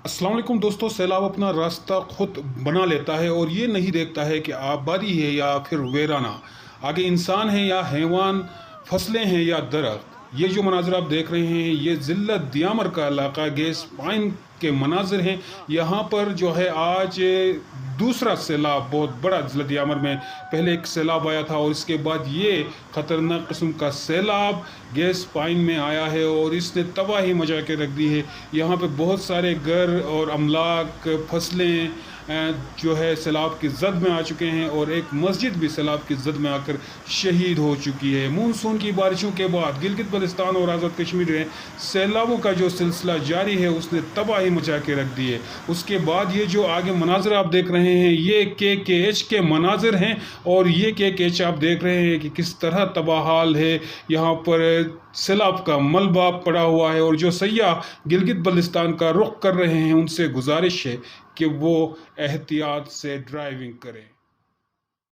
अस्सलाम वालेकुम दोस्तों। सैलाब अपना रास्ता खुद बना लेता है और ये नहीं देखता है कि आबादी है या फिर वेराना, आगे इंसान है या हैवान, फसलें हैं या दरख्त। ये जो मनाज़र आप देख रहे हैं ये ज़िल्लत दियामर का इलाका गैस पाइन के मनाज़र हैं। यहाँ पर जो है आज दूसरा सैलाब बहुत बड़ा ज़िला दियामर में पहले एक सैलाब आया था और इसके बाद ये ख़तरनाक किस्म का सैलाब गैस पाइन में आया है और इसने तबाही मचा के रख दी है। यहाँ पे बहुत सारे घर और अमलाक, फसलें जो है सैलाब की जद में आ चुके हैं और एक मस्जिद भी सैलाब की जद में आकर शहीद हो चुकी है। मानसून की बारिशों के बाद गिलगित बल्तिस्तान और आज़ाद कश्मीर में सैलाबों का जो सिलसिला जारी है उसने तबाही मचा के रख दी है। उसके बाद ये जो आगे मनाज़र आप देख रहे हैं ये KKH के मनाज़र हैं और ये KKH आप देख रहे हैं कि किस तरह तबाहाल है। यहाँ पर सैलाब का मलबा पड़ा हुआ है और जो सयाह गिलगित बल्तिस्तान का रुख कर रहे हैं उनसे गुजारिश है कि वो एहतियात से ड्राइविंग करें।